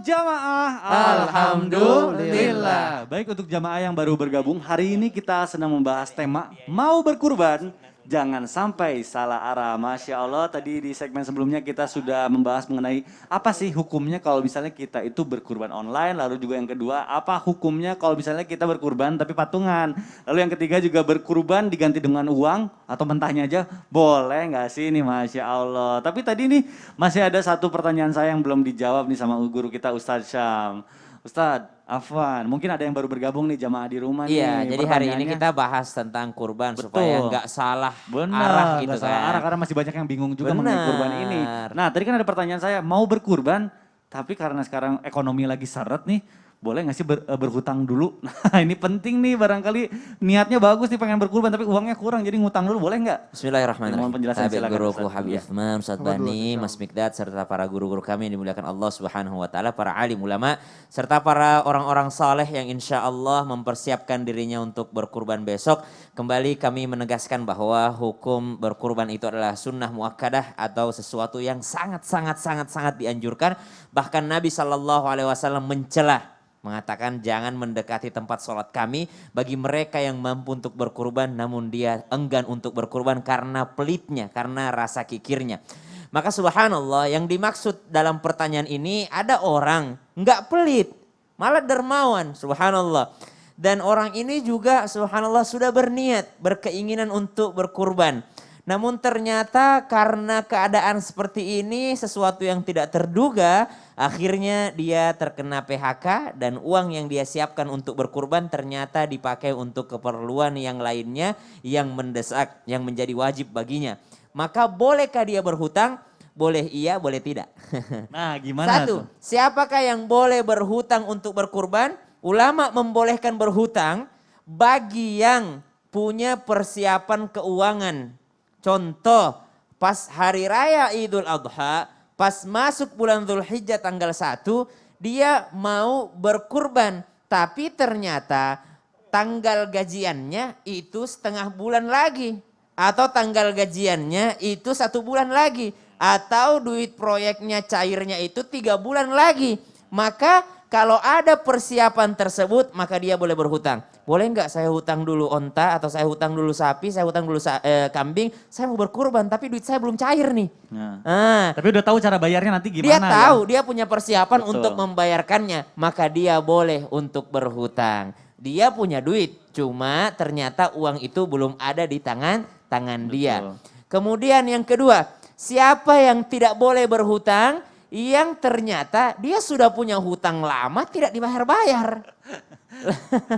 jamaah? Alhamdulillah. Baik, untuk jamaah yang baru bergabung, hari ini kita sedang membahas tema mau berkurban, jangan sampai salah arah. Masya Allah, tadi di segmen sebelumnya kita sudah membahas mengenai apa sih hukumnya kalau misalnya kita itu berkurban online. Lalu juga yang kedua, apa hukumnya kalau misalnya kita berkurban tapi patungan. Lalu yang ketiga juga berkurban diganti dengan uang atau mentahnya aja. Boleh nggak sih ini, Masya Allah. Tapi tadi nih masih ada satu pertanyaan saya yang belum dijawab nih sama guru kita Ustadz Syam. Ustadz, Afwan, mungkin ada yang baru bergabung nih jamaah di rumah Iya, nih. jadi hari ini kita bahas tentang kurban supaya nggak salah arah gitu nggak salah kan. arah karena masih banyak yang bingung juga Benar. mengenai kurban ini. Nah, tadi kan ada pertanyaan saya, mau berkurban tapi karena sekarang ekonomi lagi seret nih, boleh nggak sih berhutang dulu? Nah, ini penting nih, barangkali niatnya bagus nih pengen berkurban tapi uangnya kurang jadi ngutang dulu, boleh nggak? Bismillahirrahmanirrahim. Mohon penjelasan, Habib silakan, guruku Ustaz. Habib Iya. Uthman, Ustaz Bani, Mas Mikdad serta para guru-guru kami yang dimuliakan Allah Subhanahu wa taala, para alim ulama serta para orang-orang saleh yang insya Allah mempersiapkan dirinya untuk berkurban besok. Kembali kami menegaskan bahwa hukum berkurban itu adalah sunnah muakkadah atau sesuatu yang sangat dianjurkan. Bahkan Nabi SAW mencela, mengatakan jangan mendekati tempat sholat kami bagi mereka yang mampu untuk berkurban namun dia enggan untuk berkurban karena pelitnya, karena rasa kikirnya. Maka subhanallah, yang dimaksud dalam pertanyaan ini ada orang enggak pelit, malah dermawan, subhanallah. Dan orang ini juga subhanallah sudah berniat, berkeinginan untuk berkurban. Namun ternyata karena keadaan seperti ini, sesuatu yang tidak terduga, akhirnya dia terkena PHK dan uang yang dia siapkan untuk berkurban ternyata dipakai untuk keperluan yang lainnya yang mendesak, yang menjadi wajib baginya. Maka bolehkah dia berhutang? Boleh iya, boleh tidak. Nah, gimana Satu, tuh? siapakah yang boleh berhutang untuk berkurban? Ulama membolehkan berhutang bagi yang punya persiapan keuangan. Contoh, pas hari raya Idul Adha, pas masuk bulan Dzulhijjah tanggal 1, dia mau berkurban. Tapi ternyata tanggal gajiannya itu setengah bulan lagi. Atau tanggal gajiannya itu 1 bulan lagi. Atau duit proyeknya cairnya itu 3 bulan lagi. Maka kalau ada persiapan tersebut maka dia boleh berhutang. Boleh nggak saya hutang dulu onta atau saya hutang dulu sapi, saya hutang dulu kambing, saya mau berkurban tapi duit saya belum cair nih. Tapi udah tahu cara bayarnya nanti gimana Dia tahu, ya? dia punya persiapan Betul. untuk membayarkannya, maka dia boleh untuk berhutang. Dia punya duit, cuma ternyata uang itu belum ada di tangan dia. Kemudian yang kedua, siapa yang tidak boleh berhutang? Yang ternyata dia sudah punya hutang lama tidak dibayar-bayar.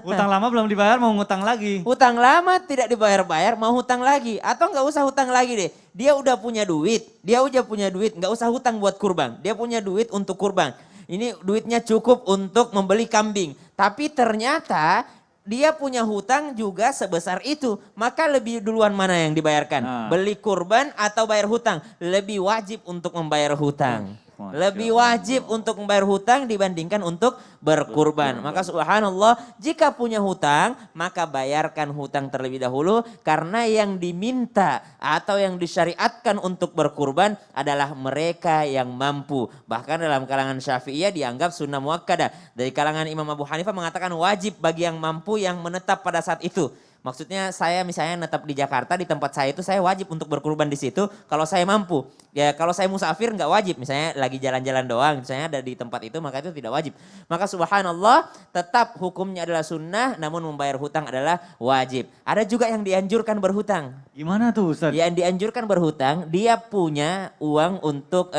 Hutang lama belum dibayar mau ngutang lagi. Hutang lama tidak dibayar-bayar mau hutang lagi. Atau nggak usah hutang lagi deh. Dia udah punya duit, nggak usah hutang buat kurban. Dia punya duit untuk kurban. Ini duitnya cukup untuk membeli kambing. Tapi ternyata dia punya hutang juga sebesar itu. Maka lebih duluan mana yang dibayarkan? Beli kurban atau bayar hutang? Lebih wajib untuk membayar hutang. Lebih wajib untuk membayar hutang dibandingkan untuk berkurban. Maka subhanallah, jika punya hutang maka bayarkan hutang terlebih dahulu. Karena yang diminta atau yang disyariatkan untuk berkurban adalah mereka yang mampu. Bahkan dalam kalangan Syafi'iyah dianggap sunnah muakkadah. Dari kalangan Imam Abu Hanifah mengatakan wajib bagi yang mampu yang menetap pada saat itu. Maksudnya saya misalnya netap di Jakarta, di tempat saya itu saya wajib untuk berkurban di situ kalau saya mampu. Ya kalau saya musafir nggak wajib, misalnya lagi jalan-jalan doang, misalnya ada di tempat itu maka itu tidak wajib. Maka subhanallah tetap hukumnya adalah sunnah namun membayar hutang adalah wajib. Ada juga yang dianjurkan berhutang. Gimana tuh Ustaz? Yang dianjurkan berhutang, dia punya uang untuk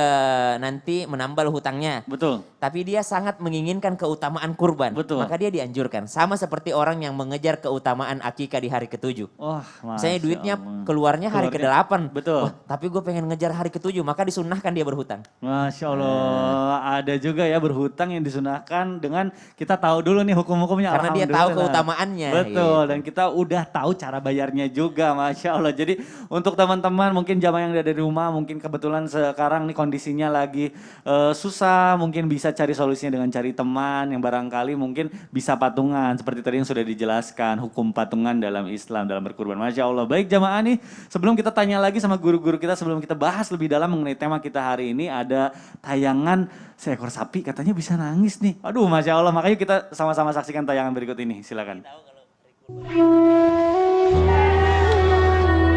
nanti menambal hutangnya. Betul. Tapi dia sangat menginginkan keutamaan kurban. Betul. Maka dia dianjurkan. Sama seperti orang yang mengejar keutamaan akikah di hari ke-7. Wah, Misalnya duitnya Allah. keluarnya hari ke-8. Betul. Wah, tapi gue pengen ngejar hari ke-7, maka disunnahkan dia berhutang. Masya Allah, ada juga ya berhutang yang disunahkan dengan kita tahu dulu nih hukum-hukumnya. Karena dia tahu Alhamdulillah. keutamaannya. Betul, gitu. dan kita udah tahu cara bayarnya juga, Masya Allah. Jadi untuk teman-teman mungkin jamaah yang ada di rumah, mungkin kebetulan sekarang nih kondisinya lagi susah, mungkin bisa cari solusinya dengan cari teman yang barangkali mungkin bisa patungan. Seperti tadi yang sudah dijelaskan, hukum patungan dalam Islam, dalam berkurban. Masya Allah. Baik jamaah nih, sebelum kita tanya lagi sama guru-guru kita, sebelum kita bahas lebih dalam dalam mengenai tema kita hari ini ada tayangan seekor sapi katanya bisa nangis nih. Aduh, Masya Allah. Makanya kita sama-sama saksikan tayangan berikut ini. Silakan.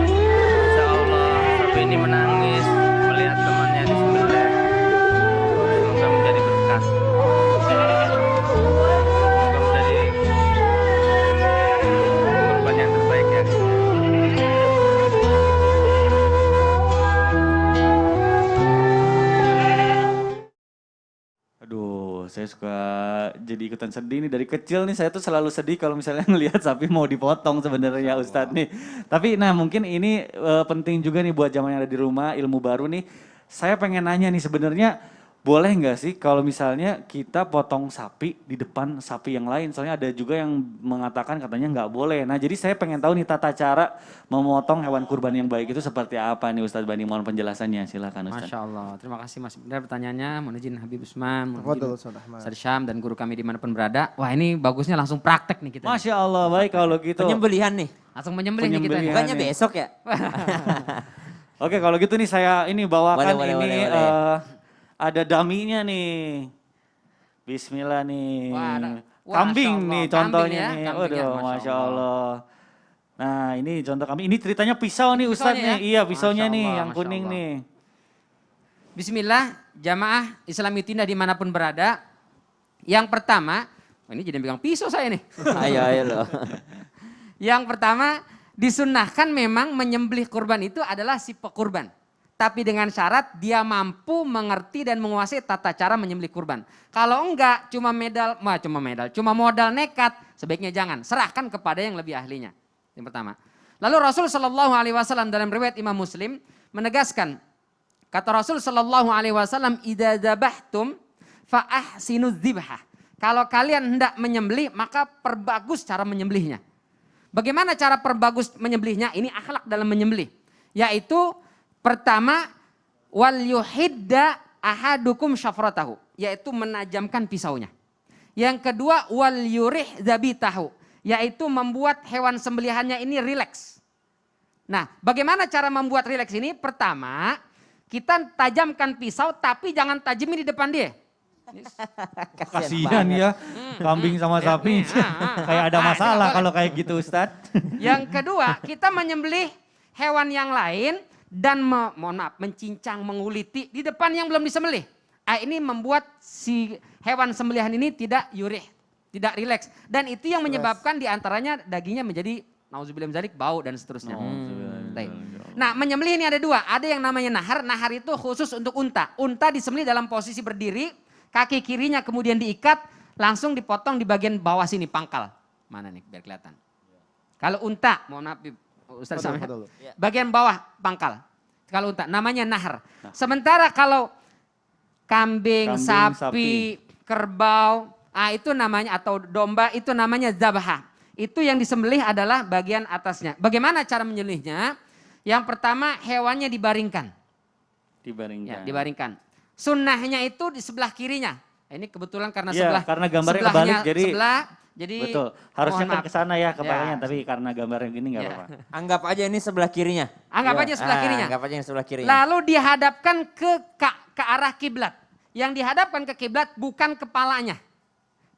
Insya Allah sapi ini menangis melihat temannya disembelih. Semoga menjadi berkah. Semoga menjadi korban yang terbaik ya. Aduh, saya suka jadi ikutan sedih nih. Dari kecil nih saya tuh selalu sedih kalau misalnya ngelihat sapi mau dipotong sebenarnya Ustadz nih. Tapi nah mungkin ini penting juga nih buat jamaah yang ada di rumah, ilmu baru nih. Saya pengen nanya nih sebenarnya boleh nggak sih kalau misalnya kita potong sapi di depan sapi yang lain? Soalnya ada juga yang mengatakan katanya nggak boleh. Nah jadi saya pengen tahu nih tata cara memotong hewan kurban yang baik itu seperti apa nih Ustadz Bani. Mohon penjelasannya, silakan Ustadz. Masya Allah. Terima kasih Mas Benar pertanyaannya. Mohon izin Habib Usman, mohon Tafadhol, izin Ustaz Ahmad. Ustaz Syam dan guru kami dimanapun berada. Wah ini bagusnya langsung praktek nih kita. Masya Allah, baik kalau gitu. Penyembelihan nih. Langsung menyembelih nih kita. Penyembelihan. Bukannya nih. besok ya? Oke kalau gitu nih saya ini bawakan Boleh, ini boleh. ada daminya nih. Bismillah nih. Wah, wah, Kambing Masya Allah. nih Kambing contohnya ya, nih. kambingnya, Waduh, Masya Masya Allah. Nah ini contoh kambing. Ini ceritanya pisau nih Ustadz Pisaunya nih. ya? Iya pisaunya Masya nih Allah, yang Masya kuning Allah. nih. Bismillah, jamaah Islam Yutina dimanapun berada. Yang pertama, ini jadi pegang pisau saya nih. Ayo loh. Yang pertama, disunnahkan memang menyembelih kurban itu adalah si pekurban. Tapi dengan syarat dia mampu mengerti dan menguasai tata cara menyembelih kurban. Kalau enggak, cuma modal nekat, sebaiknya jangan. Serahkan kepada yang lebih ahlinya. Yang pertama. Lalu Rasul Shallallahu Alaihi Wasallam dalam riwayat Imam Muslim menegaskan, kata Rasul Shallallahu Alaihi Wasallam, "Idza dzabahtum fa ahsinu dzibhah." Kalau kalian hendak menyembelih, maka perbagus cara menyembelihnya. Bagaimana cara perbagus menyembelihnya? Ini akhlak dalam menyembelih. Yaitu pertama, wal yuhidda ahadukum syafratahu. Yaitu menajamkan pisaunya. Yang kedua, wal yurih zabitahu. Yaitu membuat hewan sembelihannya ini rileks. Nah, bagaimana cara membuat rileks ini? Pertama, kita tajamkan pisau tapi jangan tajamin di depan dia. Kasihan ya kambing sama sapi. Kayak ada masalah kalau kayak gitu Ustadz. Yang kedua, kita menyembelih hewan yang lain dan mencincang, menguliti di depan yang belum disembelih. Ini membuat si hewan sembelihan ini tidak yurih, tidak rileks. Dan itu yang menyebabkan diantaranya dagingnya menjadi nauzubillah min dzalik, bau dan seterusnya. Baik. Nah menyembelih ini ada dua, ada yang namanya nahar. Nahar itu khusus untuk unta. Unta disembelih dalam posisi berdiri, kaki kirinya kemudian diikat, langsung dipotong di bagian bawah sini, pangkal. Mana nih biar kelihatan. Kalau unta, mohon maaf Ustaz Samir, bagian bawah pangkal. Kalau unta, namanya nahar. Sementara kalau kambing, sapi, kerbau, itu namanya, atau domba itu namanya zabah. Itu yang disembelih adalah bagian atasnya. Bagaimana cara menyembelihnya? Yang pertama hewannya dibaringkan. Dibaringkan. Ya, dibaringkan. Sunnahnya itu di sebelah kirinya. Ini kebetulan karena Iya, sebelah karena gambarnya sebelahnya kebalik, jadi- sebelah, jadi Betul. Harusnya mohon kan maaf. ke sana ya kepalanya, Ya. tapi karena gambarnya gini nggak Ya. apa-apa. Anggap aja ini sebelah kirinya. Anggap aja sebelah kirinya. Anggap aja yang sebelah kirinya. Lalu dihadapkan ke arah kiblat. Yang dihadapkan ke kiblat bukan kepalanya,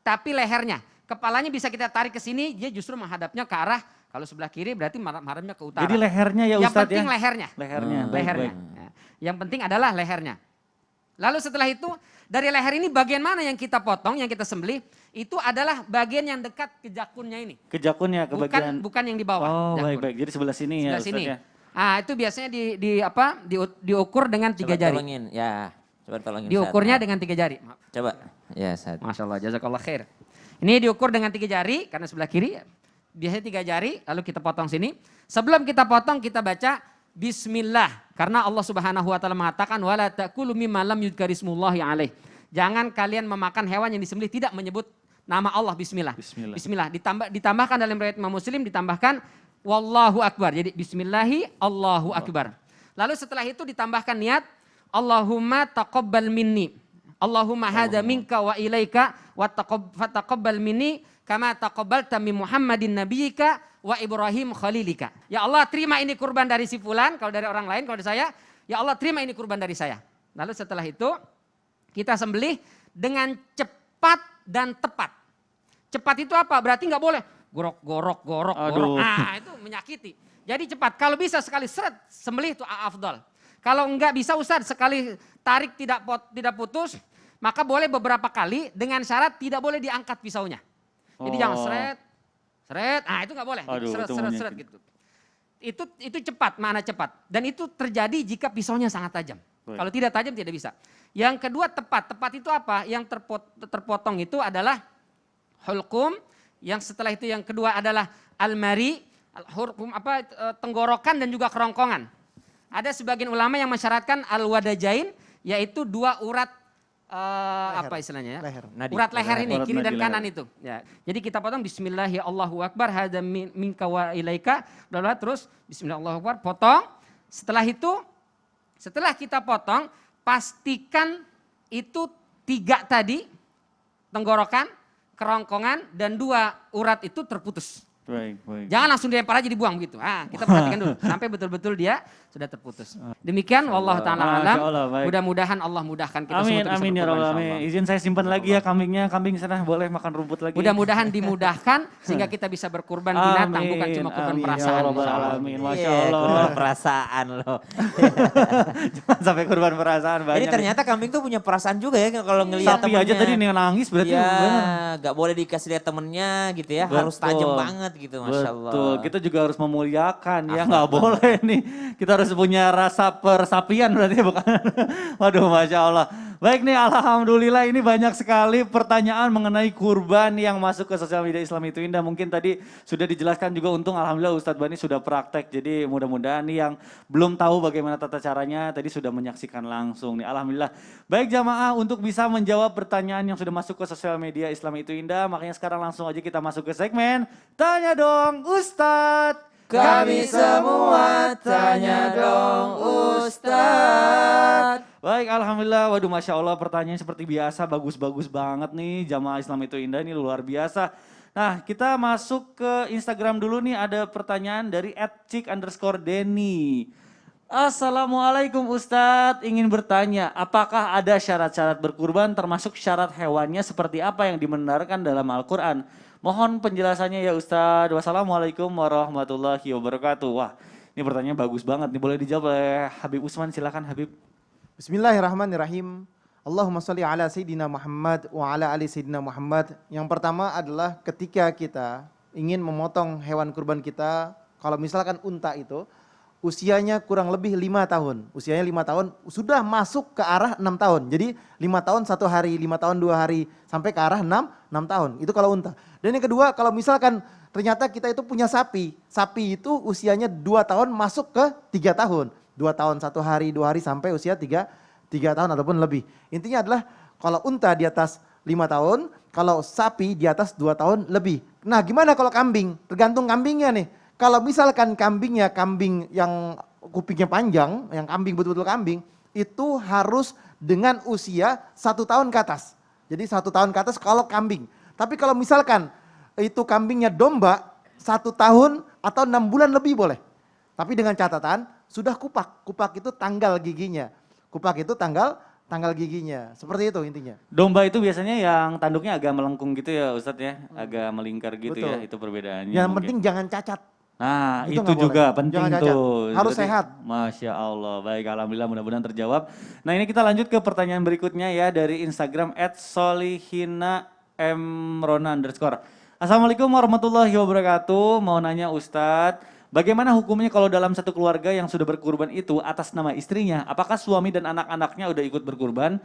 tapi lehernya. Kepalanya bisa kita tarik ke sini, dia justru menghadapnya ke arah, kalau sebelah kiri berarti menghadapnya ke utara. Jadi lehernya ya yang Ustadz penting ya? lehernya. Lehernya. baik, Lehernya. baik. Ya. Yang penting adalah lehernya. Lalu setelah itu dari leher ini bagian mana yang kita potong, yang kita sembelih, itu adalah bagian yang dekat ke jakunnya ini. Ke jakunnya, ke bagian. Bukan yang di bawah. Oh jakun. baik-baik, jadi sebelah sini ya Sebelah Ustadz sini. ya. Itu biasanya diukur dengan 3 Coba jari. tolongin. Ya, coba tolongin. Diukurnya Ustaz. dengan 3 jari. Maaf. Coba. Ya, Ustaz. Masya Allah, jazakallah khair. Ini diukur dengan 3 jari, karena sebelah kiri biasanya 3 jari, lalu kita potong sini. Sebelum kita potong, kita baca Bismillah. Karena Allah Subhanahu wa taala mengatakan wala ta'kulu mimma lam yudkarismullahi alaih. Jangan kalian memakan hewan yang disembelih tidak menyebut nama Allah, bismillah. Bismillah. Bismillah. Ditambahkan dalam riwayat Imam Muslim ditambahkan wallahu akbar. Jadi bismillahi Allahu akbar. Lalu setelah itu ditambahkan niat Allahumma taqabbal minni. Allahumma hadza minka wa ilaika wa taqabbal minni kama taqabbalta min Muhammadin nabiyyika wa Ibrahim khalilika. Ya Allah, terima ini kurban dari si fulan, kalau dari orang lain, kalau dari saya, Ya Allah terima ini kurban dari saya. Lalu setelah itu kita sembelih dengan cepat dan tepat. Cepat itu apa? Berarti nggak boleh gorok. Aduh. Itu menyakiti. Jadi cepat. Kalau bisa sekali seret sembelih itu afdal. Kalau enggak bisa Ustaz sekali tarik tidak putus, maka boleh beberapa kali dengan syarat tidak boleh diangkat pisaunya. Jadi jangan seret. Itu nggak boleh. Aduh, Seret gitu. Itu cepat, makna cepat. Dan itu terjadi jika pisaunya sangat tajam. Baik. Kalau tidak tajam tidak bisa. Yang kedua tepat. Tepat itu apa? Yang terpotong itu adalah hulqum. Yang setelah itu yang kedua adalah almari. Hulqum tenggorokan dan juga kerongkongan. Ada sebagian ulama yang mensyaratkan al-wadajain, yaitu 2 urat apa istilahnya ya? Leher. Urat leher ini, Urat kiri dan nadi kanan leher. itu. Ya. Jadi kita potong bismillahi Allahu Akbar, hadza minka wa ilaika, terus bismillah Allahu Akbar, potong. Setelah itu, setelah kita potong, pastikan itu 3 tadi, tenggorokan, kerongkongan, dan 2 urat itu terputus. Baik. Jangan langsung dilempar aja dibuang begitu. Kita perhatikan dulu sampai betul-betul dia sudah terputus. Demikian wallahu taala alam. Masya Allah, baik. Mudah-mudahan Allah mudahkan kita semua. Amin, untuk bisa amin ya berkorban, Rabbal insyaallah. alamin. Izin saya simpan lagi ya kambingnya. Kambing sana boleh makan rumput lagi. Mudah-mudahan dimudahkan sehingga kita bisa berkurban binatang bukan cuma kurban amin, perasaan. ya Rabbal insyaallah. alamin. Masya Iya, Allah. kurban perasaan loh. Jangan sampai kurban perasaan banyak. Jadi ternyata kambing tuh punya perasaan juga ya kalau ngelihat sapi temennya. aja tadi nih nangis berarti ya, benar. gak boleh dikasih lihat temennya gitu ya, harus Betul. tajam banget gitu, Masya Allah. Betul, kita juga harus memuliakan ya, nggak boleh nih. Kita harus punya rasa persapian berarti bukan. Waduh, Masya Allah. Baik nih, Alhamdulillah ini banyak sekali pertanyaan mengenai kurban yang masuk ke sosial media Islam itu Indah. Mungkin tadi sudah dijelaskan juga, untung Alhamdulillah Ustadz Bani sudah praktek. Jadi mudah-mudahan nih yang belum tahu bagaimana tata caranya tadi sudah menyaksikan langsung nih. Alhamdulillah. Baik jamaah, untuk bisa menjawab pertanyaan yang sudah masuk ke sosial media Islam itu Indah, makanya sekarang langsung aja kita masuk ke segmen Tanya Dong Ustadz. Kami semua tanya dong Ustadz. Baik, Alhamdulillah. Waduh, Masya Allah, pertanyaan seperti biasa, bagus-bagus banget nih. Jamaah Islam itu Indah ini luar biasa. Nah, kita masuk ke Instagram dulu nih, ada pertanyaan dari @cik_denny. Assalamualaikum Ustadz, ingin bertanya, apakah ada syarat-syarat berkurban termasuk syarat hewannya seperti apa yang dibenarkan dalam Al-Quran? Mohon penjelasannya ya Ustadz. Wassalamualaikum warahmatullahi wabarakatuh. Wah, ini pertanyaan bagus banget nih, boleh dijawab oleh Habib Usman, silakan Habib. Bismillahirrahmanirrahim. Allahumma sholli ala Sayyidina Muhammad wa ala ali Sayyidina Muhammad. Yang pertama adalah ketika kita ingin memotong hewan kurban kita, kalau misalkan unta itu usianya kurang lebih 5 tahun. Usianya 5 tahun sudah masuk ke arah 6 tahun. Jadi 5 tahun 1 hari, 5 tahun 2 hari, sampai ke arah 6 tahun. Itu kalau unta. Dan yang kedua, kalau misalkan ternyata kita itu punya sapi. Sapi itu usianya 2 tahun masuk ke 3 tahun. 2 tahun 1 hari, 2 hari sampai usia 3 tahun ataupun lebih. Intinya adalah kalau unta di atas 5 tahun, kalau sapi di atas 2 tahun lebih. Nah gimana kalau kambing? Tergantung kambingnya nih. Kalau misalkan kambingnya kambing yang kupingnya panjang, yang kambing betul-betul kambing, itu harus dengan usia 1 tahun ke atas. Jadi 1 tahun ke atas kalau kambing. Tapi kalau misalkan itu kambingnya domba, 1 tahun atau 6 bulan lebih boleh. Tapi dengan catatan sudah kupak. Kupak itu tanggal giginya. Kupak itu tanggal giginya. Seperti itu intinya. Domba itu biasanya yang tanduknya agak melengkung gitu ya Ustadz ya, agak melingkar gitu. Betul. Ya, itu perbedaannya. Yang mungkin. penting jangan cacat. Nah itu itu nggak juga boleh. penting Jangan cacat. tuh. Harus Berarti- sehat. Masya Allah, baik Alhamdulillah mudah-mudahan terjawab. Nah ini kita lanjut ke pertanyaan berikutnya ya dari Instagram @solihina_m_rona_. Assalamualaikum warahmatullahi wabarakatuh, mau nanya Ustadz, bagaimana hukumnya kalau dalam satu keluarga yang sudah berkurban itu atas nama istrinya, apakah suami dan anak-anaknya udah ikut berkurban?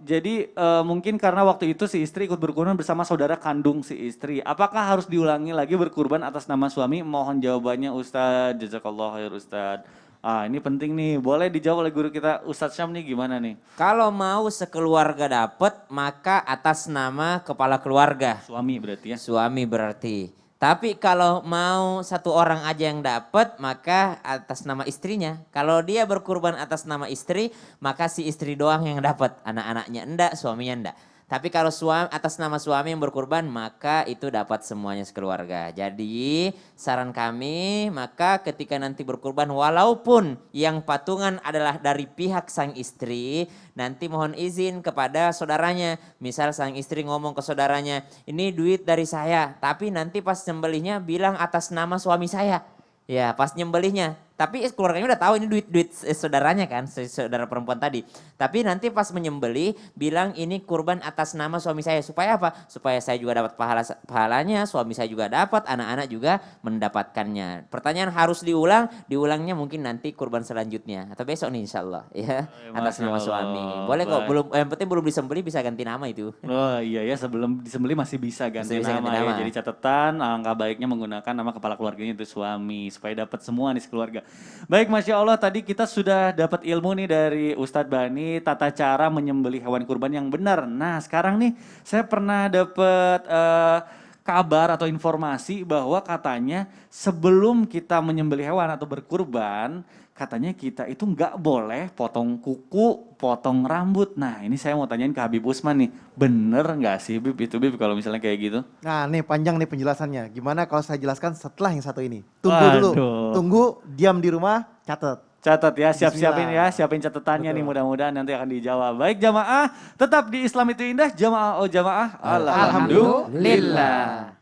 Jadi mungkin karena waktu itu si istri ikut berkurban bersama saudara kandung si istri. Apakah harus diulangi lagi berkurban atas nama suami? Mohon jawabannya Ustadz. Jazakallah khair Ustadz. Ini penting nih. Boleh dijawab oleh guru kita Ustadz Syam nih, gimana nih? Kalau mau sekeluarga dapat, maka atas nama kepala keluarga. Suami berarti ya. Suami berarti. Tapi kalau mau 1 orang aja yang dapat, maka atas nama istrinya. Kalau dia berkurban atas nama istri, maka si istri doang yang dapat. Anak-anaknya enggak, suaminya enggak. Tapi kalau suami atas nama suami yang berkurban maka itu dapat semuanya sekeluarga. Jadi saran kami maka ketika nanti berkurban walaupun yang patungan adalah dari pihak sang istri, nanti mohon izin kepada saudaranya. Misal sang istri ngomong ke saudaranya, ini duit dari saya, tapi nanti pas nyembelihnya bilang atas nama suami saya. Ya pas nyembelihnya. Tapi keluarganya udah tahu ini duit saudaranya kan, saudara perempuan tadi. Tapi nanti pas menyembelih bilang ini kurban atas nama suami saya. Supaya apa? Supaya saya juga dapat pahalanya, suami saya juga dapat, anak-anak juga mendapatkannya. Pertanyaan harus diulangnya mungkin nanti kurban selanjutnya. Atau besok nih insya Allah ya. Atas nama suami. Boleh kok, yang penting belum disembelih bisa ganti nama itu. Oh iya ya, sebelum disembelih masih bisa ganti nama ya. Jadi catatan alangkah baiknya menggunakan nama kepala keluarganya itu suami supaya dapat semua nih sekeluarga. Baik, Masya Allah tadi kita sudah dapat ilmu nih dari Ustadz Bani tata cara menyembelih hewan kurban yang benar. Nah sekarang nih saya pernah dapat kabar atau informasi bahwa katanya sebelum kita menyembelih hewan atau berkurban, katanya kita itu nggak boleh potong kuku, potong rambut. Nah ini saya mau tanyain ke Habib Usman nih, bener nggak sih Bib itu Bib kalau misalnya kayak gitu? Nah nih panjang nih penjelasannya. Gimana kalau saya jelaskan setelah yang satu ini? Tunggu dulu, tunggu, diam di rumah, catat. Catat ya, siapin ya, siapin catatannya nih mudah-mudahan nanti akan dijawab. Baik jamaah, tetap di Islam itu indah, jamaah oh jamaah. Alhamdulillah.